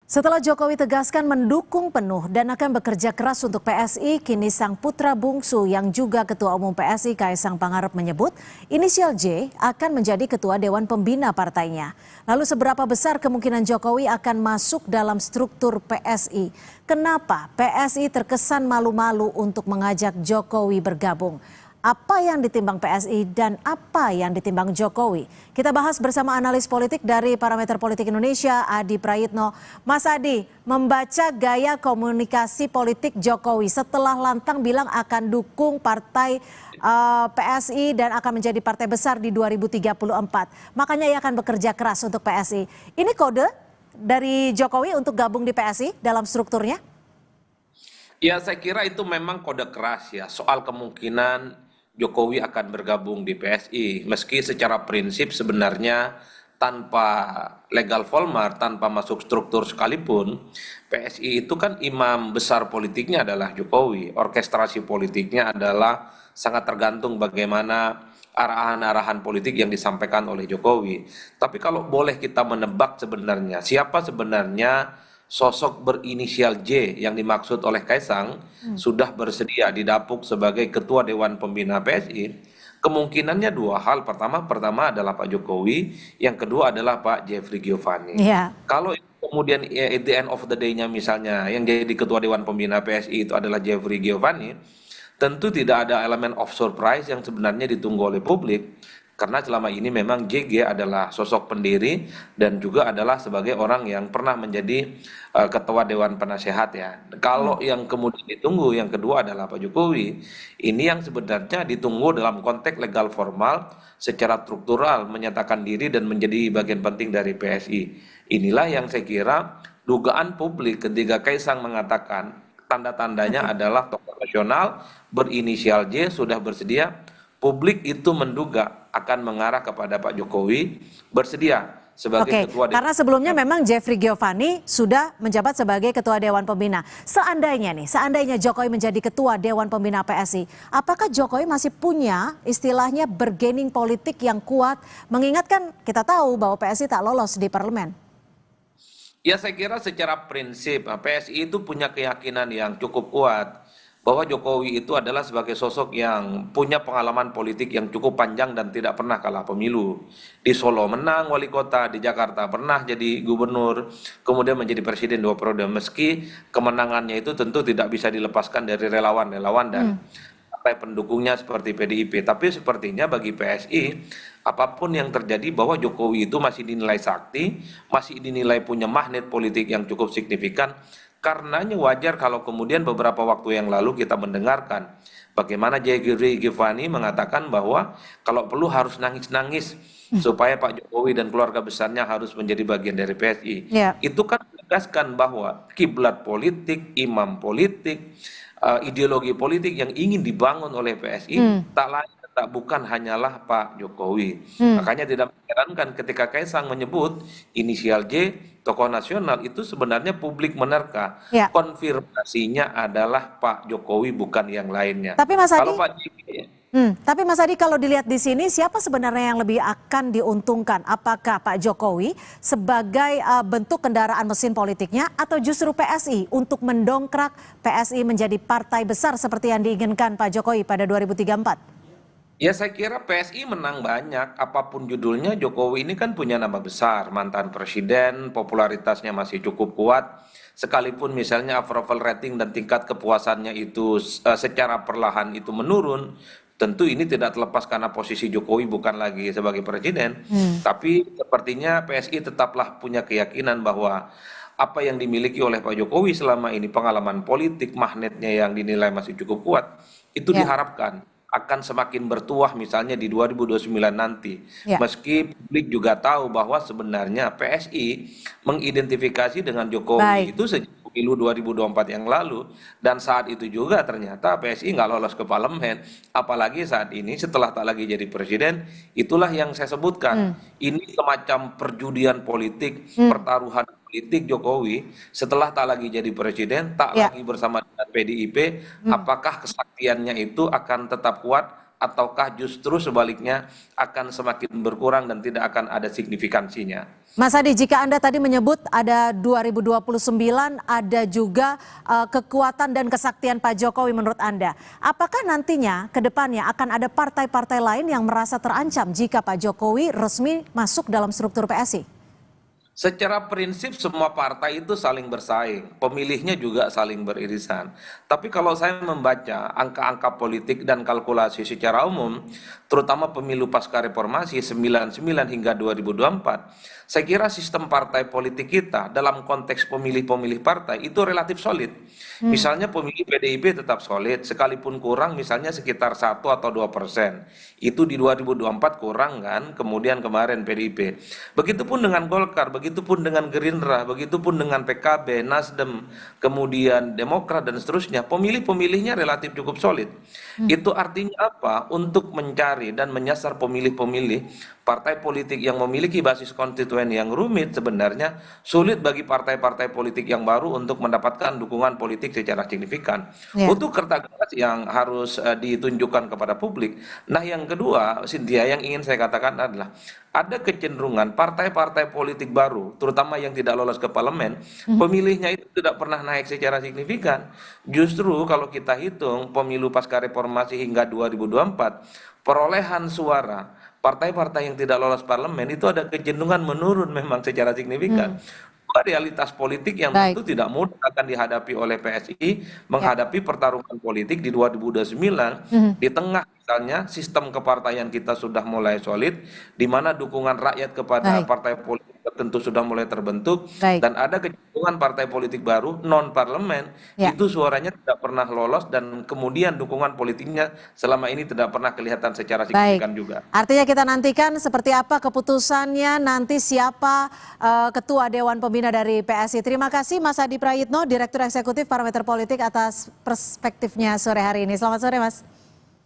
Setelah Jokowi tegaskan mendukung penuh dan akan bekerja keras untuk PSI, kini sang putra bungsu yang juga Ketua Umum PSI Kaisang Pangarep menyebut inisial J akan menjadi Ketua Dewan Pembina partainya. Lalu seberapa besar kemungkinan Jokowi akan masuk dalam struktur PSI? Kenapa PSI terkesan malu-malu untuk mengajak Jokowi bergabung? Apa yang ditimbang PSI dan apa yang ditimbang Jokowi? Kita bahas bersama analis politik dari Parameter Politik Indonesia, Adi Prayitno. Mas Adi, membaca gaya komunikasi politik Jokowi setelah lantang bilang akan dukung partai PSI dan akan menjadi partai besar di 2034. Makanya ia akan bekerja keras untuk PSI. Ini kode dari Jokowi untuk gabung di PSI dalam strukturnya? Ya, saya kira itu memang kode keras ya soal kemungkinan Jokowi akan bergabung di PSI. Meski secara prinsip sebenarnya tanpa legal formal, tanpa masuk struktur sekalipun, PSI itu kan imam besar politiknya adalah Jokowi. Orkestrasi politiknya adalah sangat tergantung bagaimana arahan-arahan politik yang disampaikan oleh Jokowi. Tapi kalau boleh kita menebak sebenarnya, siapa sebenarnya sosok berinisial J yang dimaksud oleh Kaisang sudah bersedia didapuk sebagai Ketua Dewan Pembina PSI, kemungkinannya dua hal. Pertama adalah Pak Jokowi, yang kedua adalah Pak Jeffrey Giovanni. Iya. Kalau kemudian at the end of the day-nya misalnya yang jadi Ketua Dewan Pembina PSI itu adalah Jeffrey Giovanni, tentu tidak ada elemen of surprise yang sebenarnya ditunggu oleh publik. Karena selama ini memang JG adalah sosok pendiri dan juga adalah sebagai orang yang pernah menjadi ketua Dewan Penasehat ya. Kalau yang kemudian ditunggu yang kedua adalah Pak Jokowi. Ini yang sebenarnya ditunggu dalam konteks legal formal secara struktural menyatakan diri dan menjadi bagian penting dari PSI. Inilah yang saya kira dugaan publik ketika Kaisang mengatakan tanda-tandanya adalah tokoh nasional berinisial J sudah bersedia. Publik itu menduga akan mengarah kepada Pak Jokowi bersedia sebagai ketua Dewan. Karena sebelumnya memang Jeffrey Giovanni sudah menjabat sebagai Ketua Dewan Pembina. Seandainya Jokowi menjadi Ketua Dewan Pembina PSI, apakah Jokowi masih punya istilahnya bargaining politik yang kuat? Mengingatkan kita tahu bahwa PSI tak lolos di parlemen. Ya, saya kira secara prinsip PSI itu punya keyakinan yang cukup kuat bahwa Jokowi itu adalah sebagai sosok yang punya pengalaman politik yang cukup panjang dan tidak pernah kalah pemilu. Di Solo menang wali kota, di Jakarta pernah jadi gubernur, kemudian menjadi presiden 2 periode. Meski kemenangannya itu tentu tidak bisa dilepaskan dari relawan-relawan dan partai pendukungnya seperti PDIP. Tapi sepertinya bagi PSI, apapun yang terjadi bahwa Jokowi itu masih dinilai sakti, masih dinilai punya magnet politik yang cukup signifikan. Karenanya wajar kalau kemudian beberapa waktu yang lalu kita mendengarkan bagaimana Jeffrey Giovanni mengatakan bahwa kalau perlu harus nangis-nangis supaya Pak Jokowi dan keluarga besarnya harus menjadi bagian dari PSI. Itu kan menegaskan bahwa kiblat politik, imam politik, ideologi politik yang ingin dibangun oleh PSI tak lain tak bukan hanyalah Pak Jokowi. Makanya tidak mengherankan ketika Kaisang menyebut inisial J tokoh nasional itu sebenarnya publik menerka. Konfirmasinya adalah Pak Jokowi bukan yang lainnya. Tapi Mas Adi, kalau Pak JK, tapi Mas Adi kalau dilihat di sini siapa sebenarnya yang lebih akan diuntungkan? Apakah Pak Jokowi sebagai bentuk kendaraan mesin politiknya atau justru PSI untuk mendongkrak PSI menjadi partai besar seperti yang diinginkan Pak Jokowi pada 2034? Ya, saya kira PSI menang banyak, apapun judulnya. Jokowi ini kan punya nama besar, mantan presiden, popularitasnya masih cukup kuat. Sekalipun misalnya approval rating dan tingkat kepuasannya itu secara perlahan itu menurun, tentu ini tidak terlepas karena posisi Jokowi bukan lagi sebagai presiden. Tapi sepertinya PSI tetaplah punya keyakinan bahwa apa yang dimiliki oleh Pak Jokowi selama ini, pengalaman politik, magnetnya yang dinilai masih cukup kuat, itu diharapkan akan semakin bertuah misalnya di 2029 nanti. Meski publik juga tahu bahwa sebenarnya PSI mengidentifikasi dengan Jokowi itu sejak pemilu 2024 yang lalu. Dan saat itu juga ternyata PSI nggak lolos ke parlemen. Apalagi saat ini setelah tak lagi jadi presiden, itulah yang saya sebutkan. Ini semacam perjudian politik, pertaruhan politik Jokowi setelah tak lagi jadi presiden, tak lagi bersama dengan PDIP, apakah kesaktiannya itu akan tetap kuat ataukah justru sebaliknya akan semakin berkurang dan tidak akan ada signifikansinya. Mas Adi, jika Anda tadi menyebut ada 2029, ada juga kekuatan dan kesaktian Pak Jokowi menurut Anda. Apakah nantinya ke depannya akan ada partai-partai lain yang merasa terancam jika Pak Jokowi resmi masuk dalam struktur PSI? Secara prinsip semua partai itu saling bersaing, pemilihnya juga saling beririsan. Tapi kalau saya membaca angka-angka politik dan kalkulasi secara umum, terutama pemilu pasca reformasi 99 hingga 2024, saya kira sistem partai politik kita dalam konteks pemilih-pemilih partai itu relatif solid. Misalnya pemilih PDIP tetap solid, sekalipun kurang misalnya sekitar 1 atau 2%. Itu di 2024 kurang kan, kemudian kemarin PDIP. Begitupun dengan Golkar, begitupun dengan Gerindra, begitupun dengan PKB, Nasdem, kemudian Demokrat dan seterusnya, pemilih-pemilihnya relatif cukup solid. Itu artinya apa? Untuk mencari dan menyasar pemilih-pemilih partai politik yang memiliki basis konstituen yang rumit sebenarnya sulit bagi partai-partai politik yang baru untuk mendapatkan dukungan politik secara signifikan. Ya. Untuk kerja keras yang harus ditunjukkan kepada publik. Nah yang kedua, Cynthia, yang ingin saya katakan adalah ada kecenderungan partai-partai politik baru, terutama yang tidak lolos ke parlemen, pemilihnya itu tidak pernah naik secara signifikan. Justru kalau kita hitung pemilu pasca reformasi hingga 2024, perolehan suara partai-partai yang tidak lolos parlemen itu ada kecenderungan menurun memang secara signifikan. Realitas politik yang Baik. tentu tidak mudah akan dihadapi oleh PSI menghadapi pertarungan politik di 2029 di tengah misalnya sistem kepartaian kita sudah mulai solid, di mana dukungan rakyat kepada Baik. partai politik tertentu sudah mulai terbentuk, Baik. dan ada kecenderungan partai politik baru non parlemen Ya. itu suaranya tidak pernah lolos dan kemudian dukungan politiknya selama ini tidak pernah kelihatan secara Baik, signifikan juga. artinya kita nantikan seperti apa keputusannya, nanti siapa Ketua Dewan Pembina dari PSI. Terima kasih Mas Adi Prayitno, Direktur Eksekutif Parameter Politik atas perspektifnya sore hari ini. Selamat sore Mas.